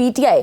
PTI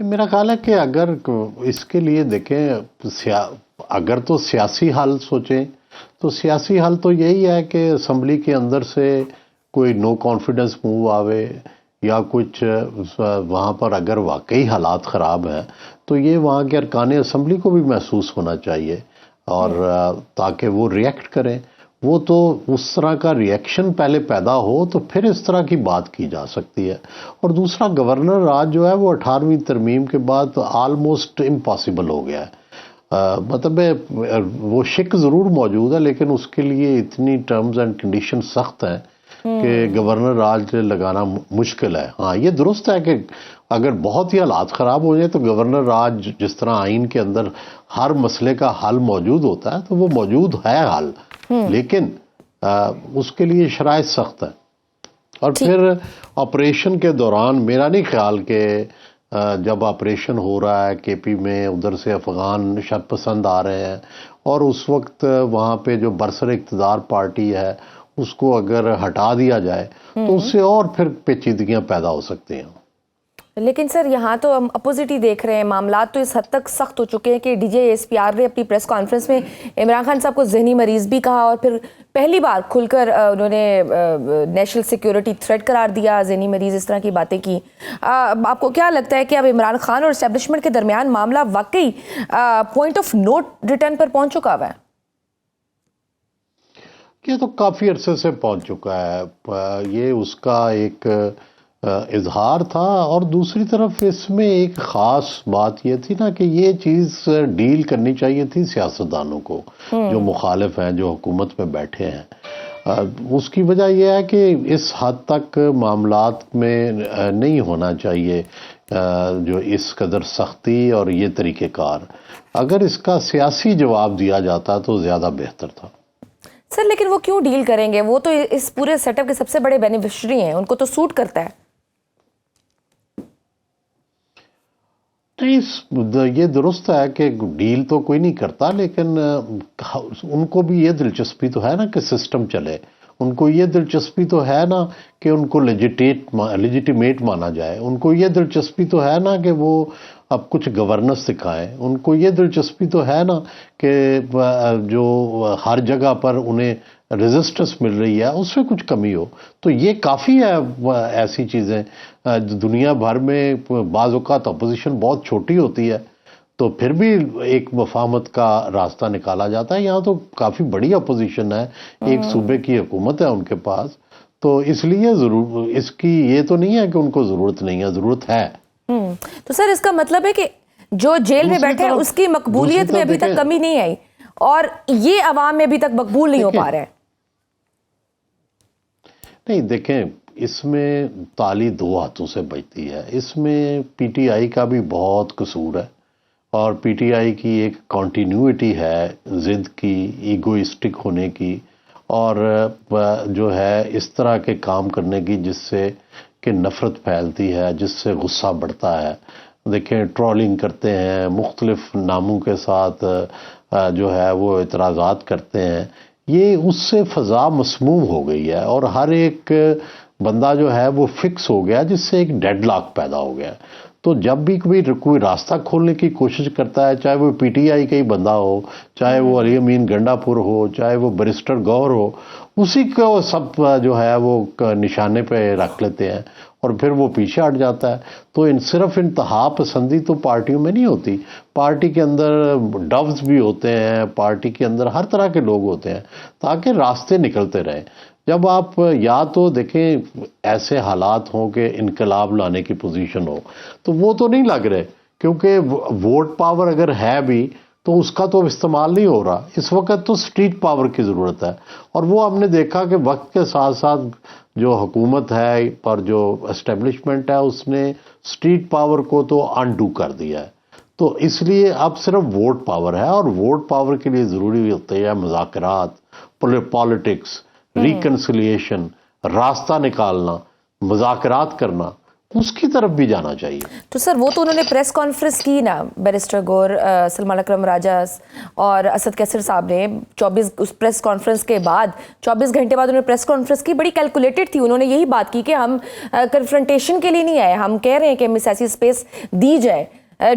میرا خیال ہے کہ اگر اس کے لیے دیکھیں اگر تو سیاسی حل سوچیں تو سیاسی حل تو یہی ہے کہ اسمبلی کے اندر سے کوئی نو کانفیڈنس موو آوے یا کچھ وہاں پر اگر واقعی حالات خراب ہیں تو یہ وہاں کے ارکان اسمبلی کو بھی محسوس ہونا چاہیے اور تاکہ وہ ریئیکٹ کریں. وہ تو اس طرح کا ریئیکشن پہلے پیدا ہو تو پھر اس طرح کی بات کی جا سکتی ہے. اور دوسرا گورنر راج جو ہے وہ 18ویں ترمیم کے بعد آلموسٹ امپاسبل ہو گیا ہے. مطلب وہ شک ضرور موجود ہے لیکن اس کے لیے اتنی ٹرمز اینڈ کنڈیشن سخت ہیں کہ گورنر راج لگانا مشکل ہے. ہاں یہ درست ہے کہ اگر بہت ہی حالات خراب ہو جائیں تو گورنر راج جس طرح آئین کے اندر ہر مسئلے کا حل موجود ہوتا ہے تو وہ موجود ہے حل، لیکن اس کے لیے شرائط سخت ہے. اور پھر آپریشن کے دوران میرا نہیں خیال کہ جب آپریشن ہو رہا ہے کے پی میں ادھر سے افغان شرط پسند آ رہے ہیں اور اس وقت وہاں پہ جو برسر اقتدار پارٹی ہے اس کو اگر ہٹا دیا جائے تو اس سے اور پھر پیچیدگیاں پیدا ہو سکتی ہیں. لیکن سر یہاں تو ہم اپوزٹ ہی دیکھ رہے ہیں، معاملات تو اس حد تک سخت ہو چکے ہیں کہ D J S P R نے اپنی پریس کانفرنس میں عمران خان صاحب کو ذہنی مریض بھی کہا اور پھر پہلی بار کھل کر انہوں نے نیشنل سیکیورٹی تھریٹ قرار دیا، ذہنی مریض اس طرح کی باتیں کی. آپ کو کیا لگتا ہے کہ اب عمران خان اور اسٹیبلشمنٹ کے درمیان معاملہ واقعی پوائنٹ آف نو ریٹرن پر پہنچ چکا ہوا ہے؟ یہ تو کافی عرصے سے پہنچ چکا ہے. یہ اس کا ایک اظہار تھا اور دوسری طرف اس میں ایک خاص بات یہ تھی نا کہ یہ چیز ڈیل کرنی چاہیے تھی سیاستدانوں کو جو مخالف ہیں، جو حکومت میں بیٹھے ہیں. اس کی وجہ یہ ہے کہ اس حد تک معاملات میں نہیں ہونا چاہیے جو اس قدر سختی اور یہ طریقہ کار. اگر اس کا سیاسی جواب دیا جاتا تو زیادہ بہتر تھا. سر لیکن وہ کیوں ڈیل کریں گے؟ وہ تو اس پورے سیٹ اپ کے سب سے بڑے بینیفیشری ہیں، ان کو تو سوٹ کرتا ہے. یہ درست ہے کہ ڈیل تو کوئی نہیں کرتا لیکن ان کو بھی یہ دلچسپی تو ہے نا کہ سسٹم چلے. ان کو یہ دلچسپی تو ہے نا کہ ان کو لیجیٹیمیٹ مانا جائے. ان کو یہ دلچسپی تو ہے نا کہ وہ اب کچھ گورننس دکھائیں. ان کو یہ دلچسپی تو ہے نا کہ جو ہر جگہ پر انہیں ریزسٹنس مل رہی ہے اس میں کچھ کمی ہو. تو یہ کافی ہے ایسی چیزیں. دنیا بھر میں بعض اوقات اپوزیشن بہت چھوٹی ہوتی ہے تو پھر بھی ایک مفاہمت کا راستہ نکالا جاتا ہے. یہاں تو کافی بڑی اپوزیشن ہے، ایک صوبے کی حکومت ہے ان کے پاس، تو اس لیے ضرور اس کی یہ تو نہیں ہے کہ ان کو ضرورت نہیں ہے، ضرورت ہے. تو سر اس کا مطلب ہے کہ جو جیل میں بیٹھے ہیں اس کی مقبولیت میں ابھی تک کمی نہیں آئی اور یہ عوام میں ابھی تک مقبول نہیں ہو پا رہا ہے. نہیں دیکھیں، اس میں تالی دو ہاتھوں سے بجتی ہے. اس میں پی ٹی آئی کا بھی بہت قصور ہے اور پی ٹی آئی کی ایک کنٹینیوٹی ہے ضد کی، ایگوئسٹک ہونے کی اور جو ہے اس طرح کے کام کرنے کی جس سے کہ نفرت پھیلتی ہے، جس سے غصہ بڑھتا ہے. دیکھیں ٹرولنگ کرتے ہیں، مختلف ناموں کے ساتھ جو ہے وہ اعتراضات کرتے ہیں. یہ اس سے فضا مسموم ہو گئی ہے اور ہر ایک بندہ جو ہے وہ فکس ہو گیا جس سے ایک ڈیڈ لاک پیدا ہو گیا. تو جب بھی کوئی راستہ کھولنے کی کوشش کرتا ہے، چاہے وہ پی ٹی آئی کا ہی بندہ ہو، چاہے وہ علی امین گنڈا پور ہو، چاہے وہ بیرسٹر گور ہو، اسی کو سب جو ہے وہ نشانے پہ رکھ لیتے ہیں اور پھر وہ پیچھے ہٹ جاتا ہے. تو صرف انتہا پسندی تو پارٹیوں میں نہیں ہوتی. پارٹی کے اندر ڈوز بھی ہوتے ہیں، پارٹی کے اندر ہر طرح کے لوگ ہوتے ہیں تاکہ راستے نکلتے رہیں. جب آپ یا تو دیکھیں ایسے حالات ہوں کہ انقلاب لانے کی پوزیشن ہو تو وہ تو نہیں لگ رہے، کیونکہ ووٹ پاور اگر ہے بھی تو اس کا تو استعمال نہیں ہو رہا. اس وقت تو سٹریٹ پاور کی ضرورت ہے اور وہ ہم نے دیکھا کہ وقت کے ساتھ ساتھ جو حکومت ہے پر جو اسٹیبلشمنٹ ہے اس نے سٹریٹ پاور کو تو انڈو کر دیا ہے. تو اس لیے اب صرف ووٹ پاور ہے اور ووٹ پاور کے لیے ضروری ہوتے ہیں مذاکرات، پالیٹکس، ریکنسیلیشن، راستہ نکالنا، مذاکرات کرنا. اس کی طرف بھی جانا چاہیے. تو سر وہ تو انہوں نے پریس کانفرنس کی نا، بیرسٹر گور، سلمان اکرم راجہ اور اسد کیسر صاحب نے 24 اس پریس کانفرنس کے بعد 24 گھنٹے بعد انہوں نے پریس کانفرنس کی، بڑی کیلکولیٹڈ تھی. انہوں نے یہی بات کی کہ ہم کنفرنٹیشن کے لیے نہیں آئے، ہم کہہ رہے ہیں کہ ہمیں سیاسی اسپیس دی جائے.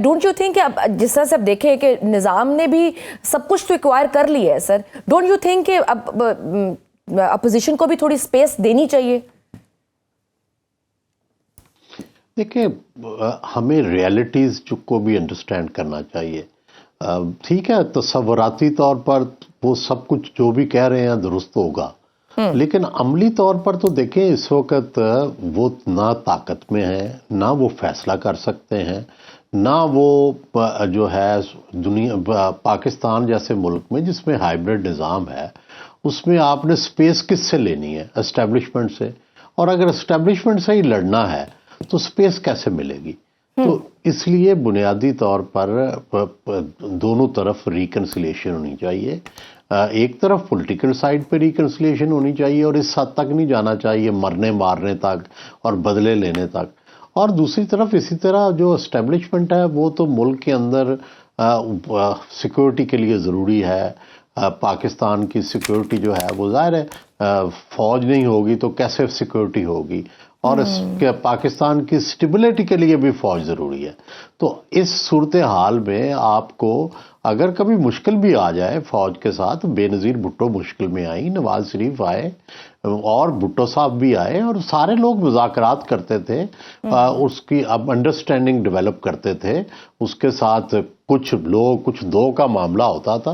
ڈونٹ یو تھنک کہ اب جس طرح سے اب دیکھیں کہ نظام نے بھی سب کچھ تو ایکوائر کر لیا ہے سر، ڈونٹ یو تھنک کہ اب اپوزیشن کو بھی تھوڑی اسپیس دینی چاہیے؟ دیکھیں ہمیں ریئلٹیز کو بھی انڈرسٹینڈ کرنا چاہیے. ٹھیک ہے تصوراتی طور پر وہ سب کچھ جو بھی کہہ رہے ہیں درست ہوگا، لیکن عملی طور پر تو دیکھیں اس وقت وہ نہ طاقت میں ہیں، نہ وہ فیصلہ کر سکتے ہیں، نہ وہ جو ہے دنیا پاکستان جیسے ملک میں جس میں ہائیبرڈ نظام ہے اس میں آپ نے سپیس کس سے لینی ہے؟ اسٹیبلشمنٹ سے. اور اگر اسٹیبلشمنٹ سے ہی لڑنا ہے تو سپیس کیسے ملے گی؟ تو اس لیے بنیادی طور پر دونوں طرف ریکنسلیشن ہونی چاہیے. ایک طرف پولیٹیکل سائیڈ پہ ریکنسلیشن ہونی چاہیے اور اس حد تک نہیں جانا چاہیے مرنے مارنے تک اور بدلے لینے تک. اور دوسری طرف اسی طرح جو اسٹیبلشمنٹ ہے وہ تو ملک کے اندر سیکورٹی کے لیے ضروری ہے. پاکستان کی سیکورٹی جو ہے وہ ظاہر ہے فوج نہیں ہوگی تو کیسے سیکورٹی ہوگی، اور اس کے پاکستان کی سٹیبلٹی کے لیے بھی فوج ضروری ہے. تو اس صورتحال میں آپ کو اگر کبھی مشکل بھی آ جائے فوج کے ساتھ، بے نظیر بھٹو مشکل میں آئی، نواز شریف آئے اور بھٹو صاحب بھی آئے اور سارے لوگ مذاکرات کرتے تھے، اس کی اب انڈرسٹینڈنگ ڈیولپ کرتے تھے. اس کے ساتھ کچھ لوگ کچھ دو کا معاملہ ہوتا تھا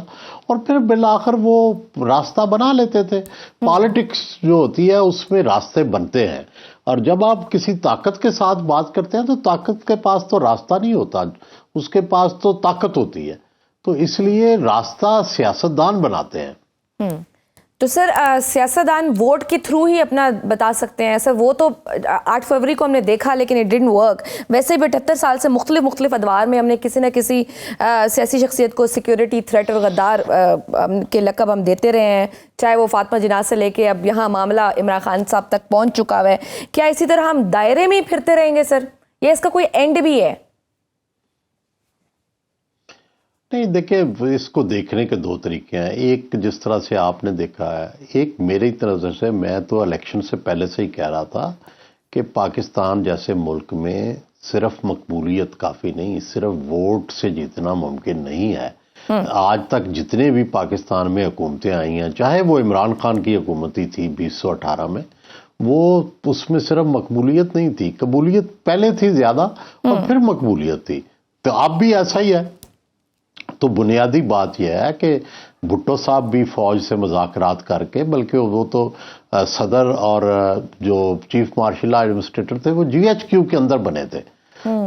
اور پھر بالآخر وہ راستہ بنا لیتے تھے. پالیٹکس جو ہوتی ہے اس میں راستے بنتے ہیں، اور جب آپ کسی طاقت کے ساتھ بات کرتے ہیں تو طاقت کے پاس تو راستہ نہیں ہوتا، اس کے پاس تو طاقت ہوتی ہے. تو اس لیے راستہ سیاستدان بناتے ہیں. تو سر سیاستدان ووٹ کے تھرو ہی اپنا بتا سکتے ہیں سر؟ وہ تو 8 فروری کو ہم نے دیکھا لیکن اٹ ڈڈنٹ ورک. ویسے بھی 78 سال سے مختلف ادوار میں ہم نے کسی نہ کسی سیاسی شخصیت کو سیکیورٹی تھریٹ اور غدار کے لقب ہم دیتے رہے ہیں، چاہے وہ فاطمہ جناح سے لے کے اب یہاں معاملہ عمران خان صاحب تک پہنچ چکا ہے. کیا اسی طرح ہم دائرے میں ہی پھرتے رہیں گے سر، یا اس کا کوئی اینڈ بھی ہے؟ نہیں دیکھیں اس کو دیکھنے کے دو طریقے ہیں. ایک جس طرح سے آپ نے دیکھا ہے، ایک میری طرف سے میں تو الیکشن سے پہلے سے ہی کہہ رہا تھا کہ پاکستان جیسے ملک میں صرف مقبولیت کافی نہیں، صرف ووٹ سے جیتنا ممکن نہیں ہے. آج تک جتنے بھی پاکستان میں حکومتیں آئی ہیں، چاہے وہ عمران خان کی حکومت ہی تھی 2018 میں، وہ اس میں صرف مقبولیت نہیں تھی، قبولیت پہلے تھی زیادہ اور پھر مقبولیت تھی. تو اب بھی ایسا ہی ہے. تو بنیادی بات یہ ہے کہ بھٹو صاحب بھی فوج سے مذاکرات کر کے، بلکہ وہ تو صدر اور جو چیف مارشل ایڈمنسٹریٹر تھے وہ GHQ کے اندر بنے تھے.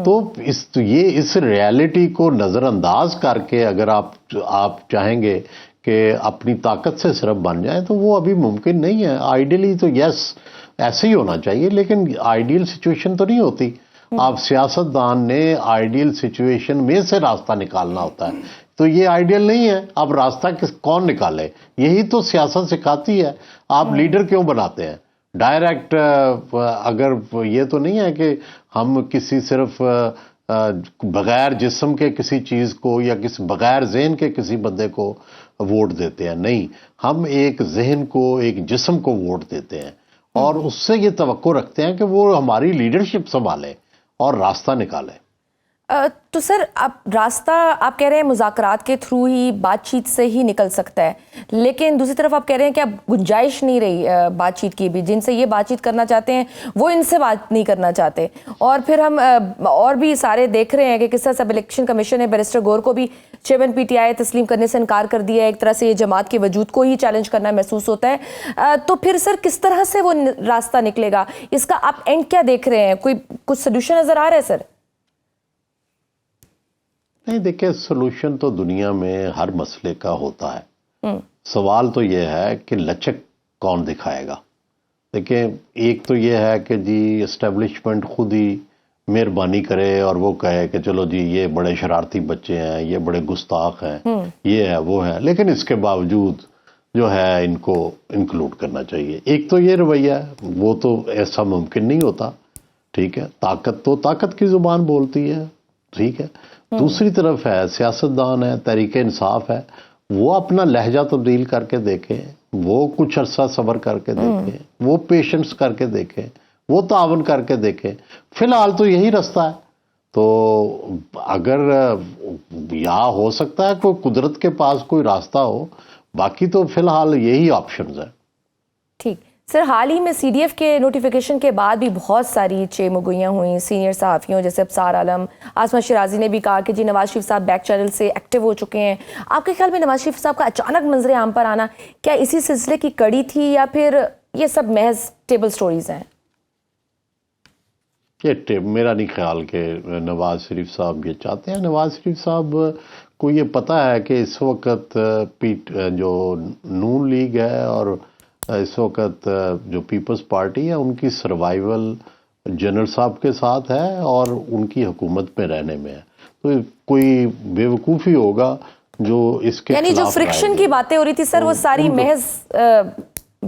تو اس ریالٹی کو نظر انداز کر کے اگر آپ چاہیں گے کہ اپنی طاقت سے صرف بن جائیں تو وہ ابھی ممکن نہیں ہے. آئیڈیلی تو یس ایسے ہی ہونا چاہیے، لیکن آئیڈیل سچویشن تو نہیں ہوتی. آپ سیاستدان نے آئیڈیل سچویشن میں سے راستہ نکالنا ہوتا ہے. تو یہ آئیڈیل نہیں ہے. اب راستہ کون نکالے؟ یہی تو سیاست سکھاتی ہے. آپ لیڈر کیوں بناتے ہیں؟ ڈائریکٹ اگر یہ تو نہیں ہے کہ ہم کسی صرف بغیر جسم کے کسی چیز کو یا بغیر ذہن کے کسی بندے کو ووٹ دیتے ہیں. نہیں، ہم ایک ذہن کو، ایک جسم کو ووٹ دیتے ہیں اور اس سے یہ توقع رکھتے ہیں کہ وہ ہماری لیڈرشپ سنبھالے اور راستہ نکالے. تو سر اب راستہ آپ کہہ رہے ہیں مذاکرات کے تھرو ہی، بات چیت سے ہی نکل سکتا ہے، لیکن دوسری طرف آپ کہہ رہے ہیں کہ اب گنجائش نہیں رہی بات چیت کی بھی. جن سے یہ بات چیت کرنا چاہتے ہیں وہ ان سے بات نہیں کرنا چاہتے. اور پھر ہم اور بھی سارے دیکھ رہے ہیں کہ کس طرح سب الیکشن کمیشن نے بیرسٹر گور کو بھی چیئرمین PTI تسلیم کرنے سے انکار کر دیا ہے. ایک طرح سے یہ جماعت کے وجود کو ہی چیلنج کرنا محسوس ہوتا ہے. تو پھر سر کس طرح سے وہ راستہ نکلے گا؟ اس کا آپ اینڈ کیا دیکھ رہے ہیں؟ کچھ سولوشن نظر آ رہا ہے سر؟ نہیں دیکھیں، سولوشن تو دنیا میں ہر مسئلے کا ہوتا ہے. سوال تو یہ ہے کہ لچک کون دکھائے گا. دیکھیں ایک تو یہ ہے کہ جی اسٹیبلشمنٹ خود ہی مہربانی کرے اور وہ کہے کہ چلو جی یہ بڑے شرارتی بچے ہیں، یہ بڑے گستاخ ہیں، یہ ہے وہ ہے، لیکن اس کے باوجود جو ہے ان کو انکلوڈ کرنا چاہیے. ایک تو یہ رویہ ہے، وہ تو ایسا ممکن نہیں ہوتا. ٹھیک ہے، طاقت تو طاقت کی زبان بولتی ہے، ٹھیک ہے. دوسری طرف ہے سیاستدان ہے، تحریک انصاف ہے، وہ اپنا لہجہ تبدیل کر کے دیکھیں، وہ کچھ عرصہ صبر کر کے دیکھیں، وہ پیشنس کر کے دیکھیں، وہ تعاون کر کے دیکھیں. فی الحال تو یہی رستہ ہے. تو اگر یا ہو سکتا ہے کوئی قدرت کے پاس کوئی راستہ ہو، باقی تو فی الحال یہی آپشنز ہیں. ٹھیک سر، حال ہی میں سی ڈی ایف کے نوٹیفیکیشن کے بعد بھی بہت ساری چیمگوئیاں ہوئیں سینئر صحافیوں جیسے ابصار عالم، عاصمہ شیرازی نے بھی کہا کہ جی نواز شریف صاحب بیک چینل سے ایکٹیو ہو چکے ہیں. آپ کے خیال میں نواز شریف صاحب کا اچانک منظر عام پر آنا کیا اسی سلسلے کی کڑی تھی یا پھر یہ سب محض ٹیبل سٹوریز ہیں؟ میرا نہیں خیال کہ نواز شریف صاحب یہ چاہتے ہیں. نواز شریف صاحب کو یہ پتہ ہے کہ اس وقت جو نون لیگ ہے اور اس وقت جو پیپلز پارٹی ہے ان کی سروائیول جنرل صاحب کے ساتھ ہے اور ان کی حکومت میں رہنے میں ہے. تو کوئی بیوقوفی ہوگا جو اس کے یعنی جو فرکشن کی باتیں ہو رہی تھی سر وہ ساری محض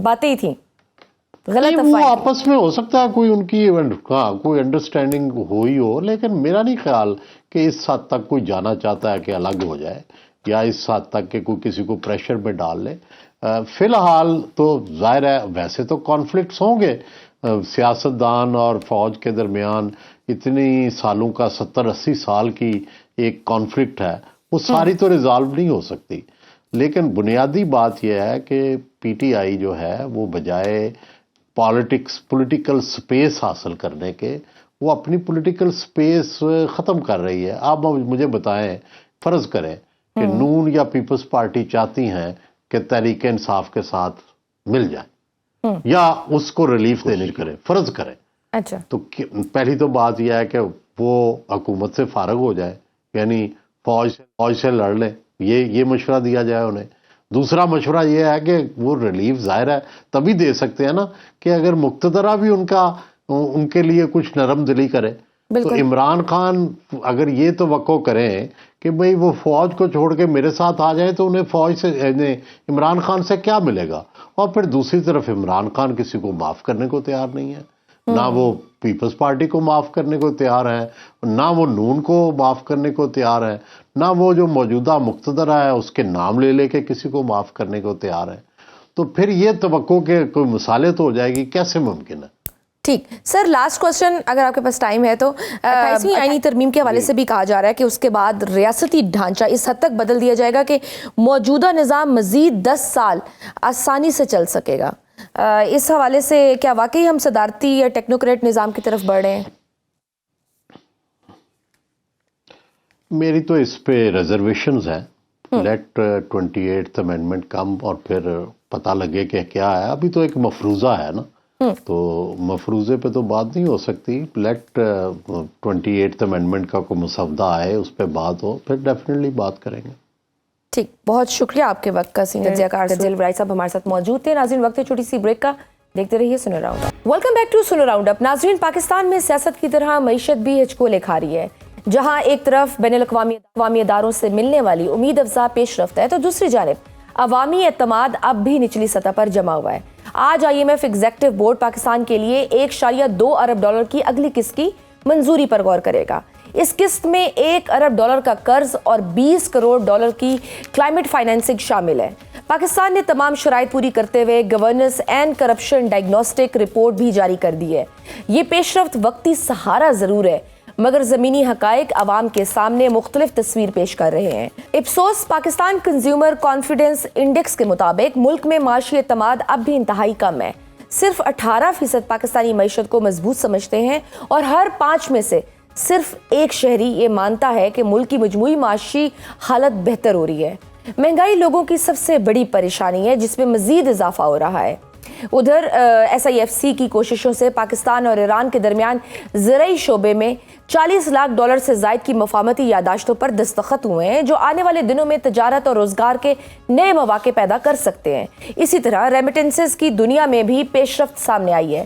باتیں ہی تھیں، غلط وہ آپس میں ہو سکتا ہے کوئی ان کی کوئی انڈرسٹینڈنگ ہوئی ہو، لیکن میرا نہیں خیال کہ اس حد تک کوئی جانا چاہتا ہے کہ الگ ہو جائے یا اس حد تک کہ کوئی کسی کو پریشر میں ڈال لے. فی الحال تو ظاہر ہے ویسے تو کانفلکٹس ہوں گے، سیاستدان اور فوج کے درمیان اتنی سالوں کا 70-80 سال کی ایک کانفلکٹ ہے، وہ ساری تو ریزالو نہیں ہو سکتی. لیکن بنیادی بات یہ ہے کہ پی ٹی آئی جو ہے وہ بجائے پولیٹیکل سپیس حاصل کرنے کے وہ اپنی پولیٹیکل سپیس ختم کر رہی ہے. آپ مجھے بتائیں، فرض کریں کہ نون یا پیپلز پارٹی چاہتی ہیں کہ تحریک انصاف کے ساتھ مل جائے یا اس کو ریلیف دینے کریں، فرض کریں. اچھا، تو پہلی تو بات یہ ہے کہ وہ حکومت سے فارغ ہو جائے، یعنی فوج سے لڑ لیں، یہ مشورہ دیا جائے انہیں. دوسرا مشورہ یہ ہے کہ وہ ریلیف ظاہر ہے تبھی دے سکتے ہیں نا کہ اگر مقتدرہ بھی ان کے لیے کچھ نرم دلی کرے. تو عمران خان اگر یہ توقع کریں کہ بھئی وہ فوج کو چھوڑ کے میرے ساتھ آ جائیں تو انہیں فوج سے عمران خان سے کیا ملے گا؟ اور پھر دوسری طرف عمران خان کسی کو معاف کرنے کو تیار نہیں ہے، نہ وہ پیپلز پارٹی کو معاف کرنے کو تیار ہے، نہ وہ نون کو معاف کرنے کو تیار ہے، نہ وہ جو موجودہ مقتدرہ ہے اس کے نام لے کے کسی کو معاف کرنے کو تیار ہے. تو پھر یہ توقع کہ کوئی مصالحت ہو جائے گی کیسے ممکن ہے؟ ٹھیک سر، لاسٹ کوشچن اگر آپ کے پاس ٹائم ہے تو 28ویں آئینی ترمیم کے حوالے سے بھی کہا جا رہا ہے کہ اس کے بعد ریاستی ڈھانچہ اس حد تک بدل دیا جائے گا کہ موجودہ نظام مزید 10 سال آسانی سے چل سکے گا. اس حوالے سے کیا واقعی ہم صدارتی یا ٹیکنوکریٹ نظام کی طرف بڑھ رہے ہیں؟ میری تو اس پہ ریزرویشنز ہیں. لیٹ 28th امینڈمنٹ کم اور پھر پتہ لگے کہ کیا ہے. ابھی تو ایک مفروضہ ہے نا، تو مفروضے پہ تو بات نہیں ہو سکتی. لیٹ 28th امینڈمنٹ کا کوئی مسودہ آئے، اس پہ بات ہو، پھر ڈیفینیٹلی بات کریں گے. ٹھیک، بہت شکریہ آپ کے وقت کا. سینئر ضیاءکار رائے صاحب ہمارے ساتھ موجود تھے. ناظرین، وقت ہے چھوٹی سی بریک کا، دیکھتے رہیے snow round up. Welcome back to snow round up. ناظرین، پاکستان میں سیاست کی طرح معیشت بھی ہچکولے کھا رہی ہے. جہاں ایک طرف بین الاقوامی اداروں سے ملنے والی امید افزا پیش رفت ہے تو دوسری جانب عوامی اعتماد اب بھی نچلی سطح پر جمع ہوا ہے. آج IMF ایگزیکٹو بورڈ پاکستان کے لیے $1.2 ارب کی اگلی قسط کی منظوری پر غور کرے گا. اس قسط میں $1 ارب کا قرض اور $20 کروڑ کی کلائمیٹ فائنینسنگ شامل ہے. پاکستان نے تمام شرائط پوری کرتے ہوئے governance and corruption diagnostic report بھی جاری کر دی ہے. یہ پیش رفت وقتی سہارا ضرور ہے مگر زمینی حقائق عوام کے سامنے مختلف تصویر پیش کر رہے ہیں. Ipsos Pakistan consumer confidence index کے مطابق ملک میں معاشی اعتماد اب بھی انتہائی کم ہے. صرف 18% پاکستانی معیشت کو مضبوط سمجھتے ہیں اور ہر 5 میں سے صرف 1 شہری یہ مانتا ہے کہ ملک کی مجموعی معاشی حالت بہتر ہو رہی ہے. مہنگائی لوگوں کی سب سے بڑی پریشانی ہے جس میں مزید اضافہ ہو رہا ہے. ادھر SIFC کی کوششوں سے پاکستان اور ایران کے درمیان زرعی شعبے میں $40 لاکھ سے زائد کی مفاہمتی یادداشتوں پر دستخط ہوئے ہیں جو آنے والے دنوں میں تجارت اور روزگار کے نئے مواقع پیدا کر سکتے ہیں. اسی طرح ریمیٹنسز کی دنیا میں بھی پیش رفت سامنے آئی ہے.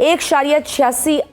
1.86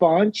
5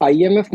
IMF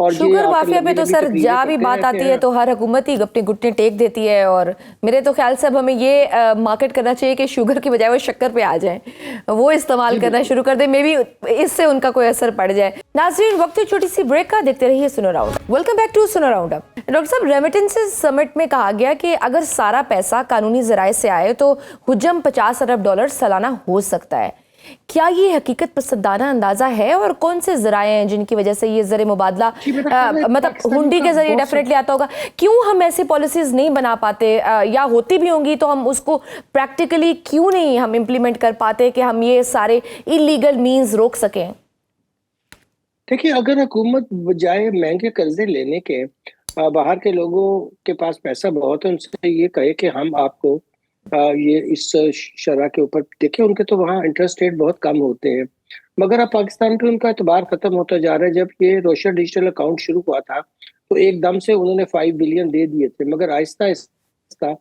اور شوگر مافیا پہ تو سر جہاں بھی بات آتی ہے تو ہر حکومت ہی اپنے گھٹنے ٹیک دیتی ہے، اور میرے تو خیال سے اب ہمیں یہ مارکیٹ کرنا چاہیے کہ شوگر کی بجائے وہ شکر پہ آ جائیں، وہ استعمال کرنا شروع کر دیں، مے بی اس سے ان کا کوئی اثر پڑ جائے۔ ناظرین وقت چھوٹی سی بریک کا، دیکھتے رہیے snow round. Welcome back to snow round up. Doctor صاحب، ریمیٹنسز سمٹ میں کہا گیا کہ اگر سارا پیسہ قانونی ذرائع سے آئے تو حجم $50 ارب سالانہ ہو سکتا ہے۔ کیا یہ حقیقت پسندانہ اندازہ ہے، اور کون سے ذرائع ہیں جن کی وجہ سے یہ زر مبادلہ مطلب ہنڈی کے ذریعے ڈیفینیٹلی آتا ہوگا؟ کیوں ہم ایسی پالیسیز نہیں بنا پاتے، یا ہوتی بھی ہوں گی تو ہم اس کو پریکٹیکلی کیوں نہیں ہم امپلیمنٹ کر پاتے کہ ہم یہ سارے انلیگل مینز روک سکیں؟ دیکھیے، اگر حکومت بجائے مہنگے قرضے لینے کے باہر کے لوگوں کے پاس پیسہ بہت ہے، ان سے یہ کہے کہ ہم آپ کو یہ اس شرح کے اوپر دیکھیں، ان کے تو وہاں انٹرسٹ ریٹ بہت کم ہوتے ہیں، مگر اب پاکستان پہ ان کا اعتبار ختم ہوتا جا رہا ہے۔ جب یہ روشن ڈیجیٹل اکاؤنٹ شروع ہوا تھا تو ایک دم سے انہوں نے 5 بلین دے دیے تھے، مگر آہستہ آہستہ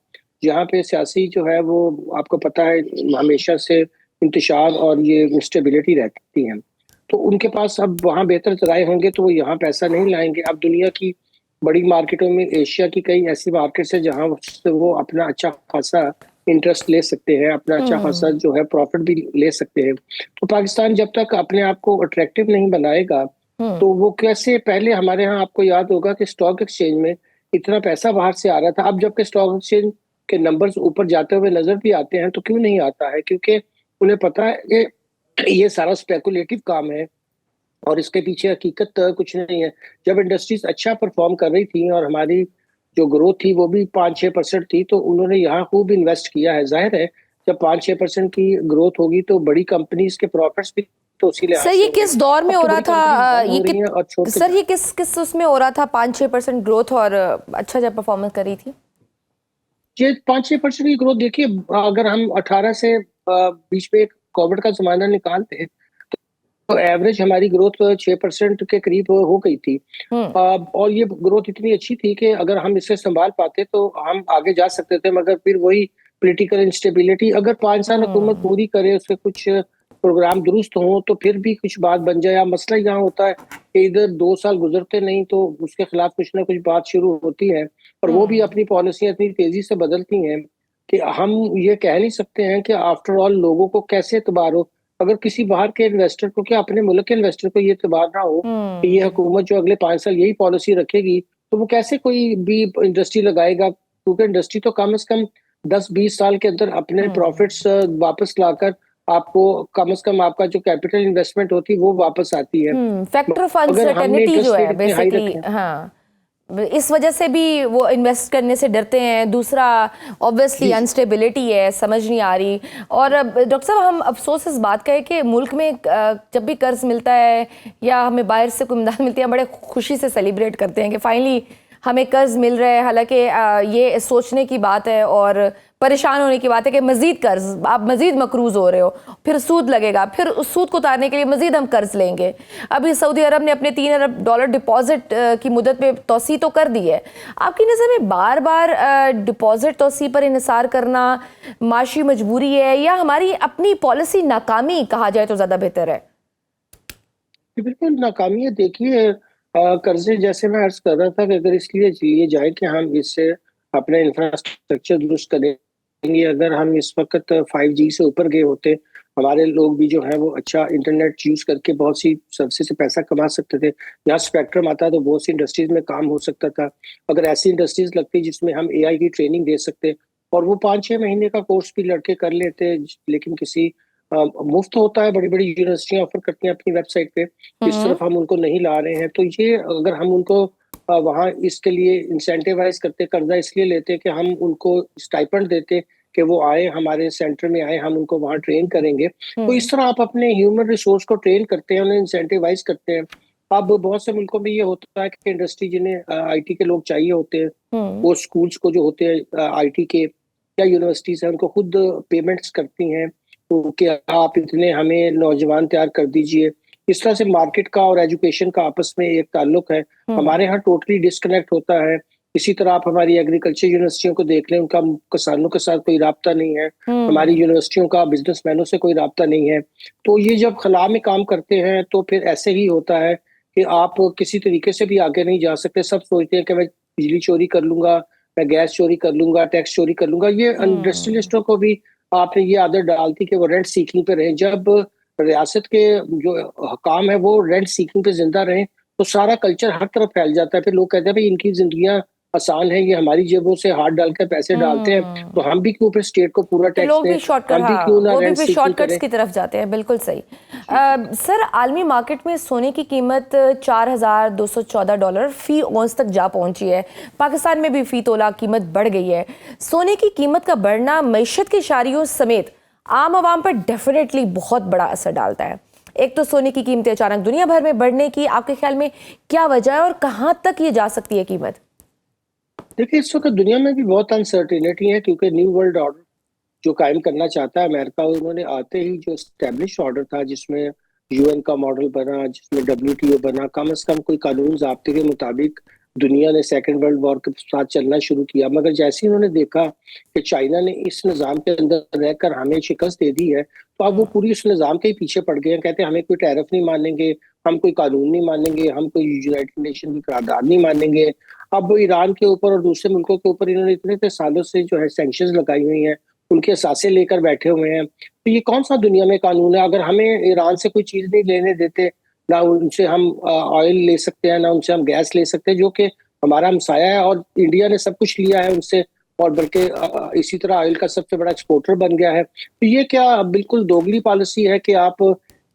جہاں پہ سیاسی جو ہے وہ آپ کو پتہ ہے ہمیشہ سے انتشار اور یہ انسٹیبلٹی رہتی ہیں، تو ان کے پاس اب وہاں بہتر ذرائع ہوں گے تو وہ یہاں پیسہ نہیں لائیں گے۔ اب دنیا کی بڑی مارکیٹوں میں، ایشیا کی کئی ایسی مارکیٹس ہیں جہاں سے وہ اپنا اچھا خاصا انٹرسٹ لے سکتے ہیں، اپنا اچھا خاصا جو ہے پروفٹ بھی لے سکتے ہیں۔ تو پاکستان جب تک اپنے آپ کو اٹریکٹیو نہیں بنائے گا تو وہ کیسے، پہلے ہمارے ہاں آپ کو یاد ہوگا کہ اسٹاک ایکسچینج میں اتنا پیسہ باہر سے آ رہا تھا، اب جب کہ اسٹاک ایکسچینج کے نمبرز اوپر جاتے ہوئے نظر بھی آتے ہیں تو کیوں نہیں آتا ہے؟ کیونکہ انہیں پتا ہے کہ یہ سارا اسپیکولیٹو کام ہے اور اس کے پیچھے حقیقت کچھ نہیں ہے۔ جب انڈسٹریز اچھا پرفارم کر رہی تھیں اور ہماری جو گروتھ تھی وہ بھی 5-6% تھی تو انہوں نے یہاں خوب انویسٹ کیا ہے۔ ظاہر ہے جب 5-6% کی گروتھ ہوگی تو بڑی کمپنیز کے پروفٹس بھی تو اسی لحاظ سے سر یہ کس دور میں ہو رہا تھا، سر یہ کس اس میں ہو رہا تھا 5-6% گروتھ اور اچھا جب پرفارمنس کری تھی؟ یہ 5-6% کی گروتھ دیکھیے، اگر ہم 18 سے بیچ میں کووڈ کا زمانہ نکالتے تو ایوریج ہماری گروتھ 6% کے قریب ہو گئی تھی، اور یہ گروتھ اتنی اچھی تھی کہ اگر ہم اسے سنبھال پاتے تو ہم آگے جا سکتے تھے، مگر پھر وہی پولیٹیکل انسٹیبلٹی، اگر 5 سال حکومت پوری کرے، اس کے کچھ پروگرام درست ہوں تو پھر بھی کچھ بات بن جائے۔ مسئلہ یہاں ہوتا ہے کہ ادھر 2 سال گزرتے نہیں تو اس کے خلاف کچھ نہ کچھ بات شروع ہوتی ہے، اور وہ بھی اپنی پالیسیاں اتنی تیزی سے بدلتی ہیں کہ ہم یہ کہہ نہیں سکتے ہیں کہ آفٹر آل لوگوں کو کیسے اعتبار ہو۔ اگر کسی باہر کے انویسٹر کو، کیا اپنے ملک کے انویسٹر کو یہ اعتبار نہ ہو کہ یہ حکومت جو اگلے 5 سال یہی پالیسی رکھے گی تو وہ کیسے کوئی بھی انڈسٹری لگائے گا؟ کیونکہ انڈسٹری تو کم از کم 10-20 سال کے اندر اپنے پروفٹس واپس لا کر آپ کو کم از کم آپ کا جو کیپٹل انویسٹمنٹ ہوتی وہ واپس آتی ہے۔ فیکٹر آف انسرٹینٹی جو ہے بیسیکلی، ہاں اس وجہ سے بھی وہ انویسٹ کرنے سے ڈرتے ہیں۔ دوسرا اوبویسلی انسٹیبلٹی ہے، سمجھ نہیں آ رہی۔ اور ڈاکٹر صاحب ہم افسوس اس بات کا ہے کہ ملک میں جب بھی قرض ملتا ہے یا ہمیں باہر سے کوئی امداد ملتی ہے، ہم بڑے خوشی سے سیلیبریٹ کرتے ہیں کہ فائنلی ہمیں قرض مل رہا ہے، حالانکہ یہ سوچنے کی بات ہے اور پریشان ہونے کی بات ہے کہ مزید قرض، آپ مزید مقروض ہو رہے ہو، پھر سود لگے گا، پھر اس سود کو اتارنے کے لیے مزید ہم قرض لیں گے۔ ابھی سعودی عرب نے اپنے $3 ارب ڈپازٹ کی مدت میں توسیع تو کر دی ہے۔ آپ کی نظر میں بار بار ڈپازٹ توسیع پر انحصار کرنا معاشی مجبوری ہے یا ہماری اپنی پالیسی ناکامی کہا جائے تو زیادہ بہتر ہے؟ بالکل ناکامی ہے۔ دیکھیے، قرضے جیسے میں عرض کر رہا تھا کہ اگر اس لیے لیے جائے کہ ہم اس سے اپنے انفراسٹرکچر درست کریں گے، اگر ہم اس وقت 5G سے اوپر گئے ہوتے، ہمارے لوگ بھی جو ہیں وہ اچھا انٹرنیٹ یوز کر کے بہت سی سروسز سے پیسہ کما سکتے تھے، یہاں اسپیکٹرم آتا تو بہت سی انڈسٹریز میں کام ہو سکتا تھا۔ اگر ایسی انڈسٹریز لگتی جس میں ہم AI کی ٹریننگ دے سکتے اور وہ 5-6 مہینے کا کورس بھی لڑکے کر لیتے، لیکن کسی مفت ہوتا ہے، بڑی بڑی یونیورسٹیاں آفر کرتی ہیں اپنی ویب سائٹ پہ، اس طرف ہم ان کو نہیں لا رہے ہیں۔ تو یہ اگر ہم ان کو وہاں اس کے لیے انسینٹیوائز کرتے، قرضہ اس لیے لیتے کہ ہم ان کو اسٹائپنڈ دیتے کہ وہ آئے ہمارے سینٹر میں آئے، ہم ان کو وہاں ٹرین کریں گے، تو اس طرح آپ اپنے ہیومن ریسورس کو ٹرین کرتے ہیں، انہیں انسینٹیوائز کرتے ہیں۔ اب بہت سے ملکوں میں یہ ہوتا ہے کہ انڈسٹری جنہیں IT کے لوگ چاہیے ہوتے ہیں، وہ اسکولس کو جو ہوتے ہیں IT کے یا یونیورسٹیز ہیں ان کو خود پیمنٹس کرتی ہیں کہ آپ اتنے ہمیں نوجوان تیار کر دیجئے۔ اس طرح سے مارکیٹ کا اور ایجوکیشن کا آپس میں ایک تعلق ہے، ہمارے ہاں ٹوٹلی ڈسکنیکٹ ہوتا ہے۔ اسی طرح آپ ہماری ایگریکلچر یونیورسٹیوں کو دیکھ لیں، ان کا کسانوں کے ساتھ کوئی رابطہ نہیں ہے، ہماری یونیورسٹیوں کا بزنس مینوں سے کوئی رابطہ نہیں ہے۔ تو یہ جب خلا میں کام کرتے ہیں تو پھر ایسے ہی ہوتا ہے کہ آپ کسی طریقے سے بھی آگے نہیں جا سکتے. سب سوچتے ہیں کہ میں بجلی چوری کر لوں گا, میں گیس چوری کر لوں گا, ٹیکس چوری کر لوں گا. یہ انڈسٹریلسٹوں کو بھی آپ نے یہ عادت ڈال دی کہ وہ رینٹ سیکنگ پہ رہیں. جب ریاست کے جو حکام ہے وہ رینٹ سیکنگ پہ زندہ رہیں تو سارا کلچر ہر طرف پھیل جاتا ہے. پھر لوگ کہتے ہیں بھائی ان کی زندگیاں آسان ہیں, یہ ہماری جیبوں سے ہاتھ ڈال کے پیسے ڈالتے ہیں, تو ہم بھی کیوں پھر اسٹیٹ کو پورا ٹیکس لوگ دیں, بھی شارٹ ہم بھی کیوں نہ رینٹ سیکنگ شارٹ کریں. کٹس کی طرف جاتے ہیں. بالکل صحیح. سر, عالمی مارکیٹ میں سونے کی قیمت $4,214 فی اونس تک جا پہنچی ہے. پاکستان میں بھی فی تولہ قیمت بڑھ گئی ہے. سونے کی قیمت کا بڑھنا معیشت کے شاہریوں سمیت عام عوام پر ڈیفینیٹلی بہت بڑا اثر ڈالتا ہے. ایک تو سونے کی قیمتیں اچانک دنیا بھر میں بڑھنے کی آپ کے خیال میں کیا وجہ ہے اور کہاں تک یہ جا سکتی ہے قیمت؟ دیکھیے, اس وقت دنیا میں بھی بہت انسرٹینٹی ہے, کیونکہ نیو ورلڈ آرڈر جو قائم کرنا چاہتا ہے امریکہ, انہوں نے آتے ہی جو اسٹیبلش آرڈر تھا جس میں UN کا ماڈل بنا, جس میں WTO بنا, کم از کم کوئی قانون ضابطے کے مطابق دنیا نے سیکنڈ ورلڈ وار کے ساتھ چلنا شروع کیا. مگر جیسے ہی انہوں نے دیکھا کہ چائنا نے اس نظام کے اندر رہ کر ہمیں شکست دے دی ہے, تو اب وہ پوری اس نظام کے ہی پیچھے پڑ گئے ہیں. کہتے ہیں ہمیں کوئی ٹیرف نہیں مانیں گے, ہم کوئی قانون نہیں مانیں گے, ہم کوئی یونائٹڈ نیشن کی قرارداد نہیں مانیں گے. اب ایران کے اوپر اور دوسرے ملکوں کے اوپر انہوں نے اتنے سالوں سے جو ہے سینکشنز لگائی ہوئی ہیں, ان کے اثاثے لے کر بیٹھے ہوئے ہیں. تو یہ کون سا دنیا میں قانون ہے؟ اگر ہمیں ایران سے کوئی چیز نہیں لینے دیتے, نہ ان سے ہم آئل لے سکتے ہیں, نہ ان سے ہم گیس لے سکتے ہیں جو کہ ہمارا ہمسایہ ہے, اور انڈیا نے سب کچھ لیا ہے ان سے, اور بلکہ اسی طرح آئل کا سب سے بڑا ایکسپورٹر بن گیا ہے. تو یہ کیا بالکل دوگلی پالیسی ہے کہ آپ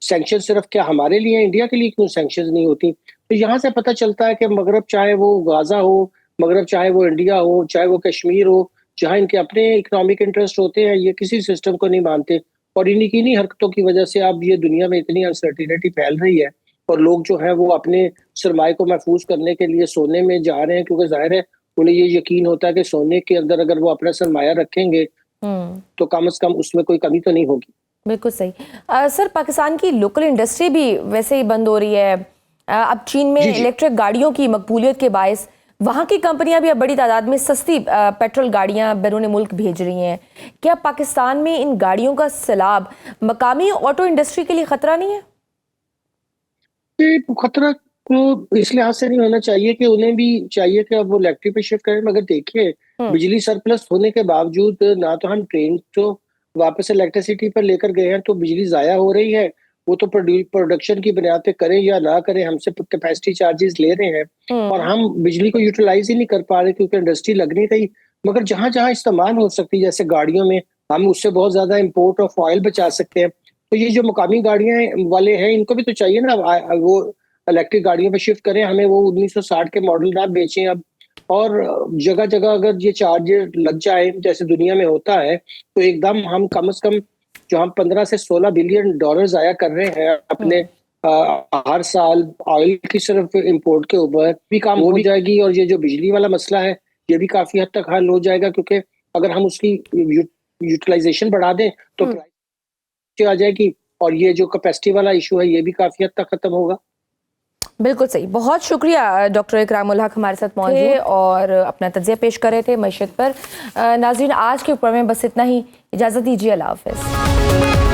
سینکشن صرف کیا ہمارے لیے, انڈیا کے لیے کیوں سینکشن نہیں ہوتی؟ تو یہاں سے پتہ چلتا ہے کہ مغرب چاہے وہ غازہ ہو, مغرب چاہے وہ انڈیا ہو, چاہے وہ کشمیر ہو, جہاں ان کے اپنے اکنامک انٹرسٹ ہوتے ہیں, یہ کسی سسٹم کو نہیں مانتے. اور انہی کی نہیں حرکتوں کی وجہ سے اب یہ دنیا میں اتنی انسرٹینٹی پھیل رہی ہے, اور لوگ جو ہیں وہ اپنے سرمایہ کو محفوظ کرنے کے لیے سونے میں جا رہے ہیں, کیونکہ ظاہر ہے انہیں یہ یقین ہوتا ہے کہ سونے کے اندر اگر وہ اپنا سرمایہ رکھیں گے تو کم از کم اس میں کوئی کمی تو نہیں ہوگی. بالکل صحیح. سر, پاکستان کی لوکل انڈسٹری بھی ویسے ہی بند ہو رہی ہے. اب چین میں الیکٹرک گاڑیوں کی مقبولیت کے باعث وہاں کی کمپنیاں بھی اب بڑی تعداد میں سستی پیٹرول گاڑیاں بیرون ملک بھیج رہی ہیں. کیا پاکستان میں ان گاڑیوں کا سیلاب مقامی آٹو انڈسٹری کے لیے خطرہ نہیں ہے؟ خطرہ تو اس لحاظ سے نہیں ہونا چاہیے کہ انہیں بھی چاہیے کہ اب وہ الیکٹرک پہ شفٹ کریں. مگر دیکھیے, بجلی سرپلس ہونے کے باوجود نہ تو ہم ٹرین تو واپس الیکٹریسٹی پر لے کر گئے ہیں, تو بجلی ضائع ہو رہی ہے. وہ تو پروڈکشن کی بنیاد پہ کریں یا نہ کریں, ہم سے کیپیسٹی چارجز لے رہے ہیں, اور ہم بجلی کو یوٹیلائز ہی نہیں کر پا رہے کیونکہ انڈسٹری لگ نہیں رہی. مگر جہاں جہاں استعمال ہو سکتی ہے, جیسے گاڑیوں میں, ہم اس سے بہت زیادہ امپورٹ آف آئل بچا سکتے ہیں. تو یہ جو مقامی گاڑیاں والے ہیں ان کو بھی تو چاہیے نا وہ الیکٹرک گاڑیوں پہ شفٹ کریں, ہمیں وہ 1960 کے ماڈل نہ بیچیں اب. اور جگہ جگہ اگر یہ چارج لگ جائے جیسے دنیا میں ہوتا ہے, تو ایک دم ہم کم از کم جو ہم 15 سے 16 بلین ڈالر ضائع کر رہے ہیں اپنے ہر سال آئل کی صرف امپورٹ کے اوپر, بھی کام ہو جائے گی. اور یہ جو بجلی والا مسئلہ ہے یہ بھی کافی حد تک حل ہو جائے گا, کیونکہ اگر ہم اس کی یوٹیلائزیشن بڑھا دیں تو پرائس آ جائے گی, اور یہ جو کیپیسٹی والا ایشو ہے یہ بھی کافی حد تک ختم ہوگا. بالکل صحیح. بہت شکریہ ڈاکٹر اکرام الحق ہمارے ساتھ موجود اور اپنا تجزیہ پیش کر رہے تھے معیشت پر. ناظرین, آج کے پروگرام میں بس اتنا ہی. اجازت دیجیے, اللہ حافظ.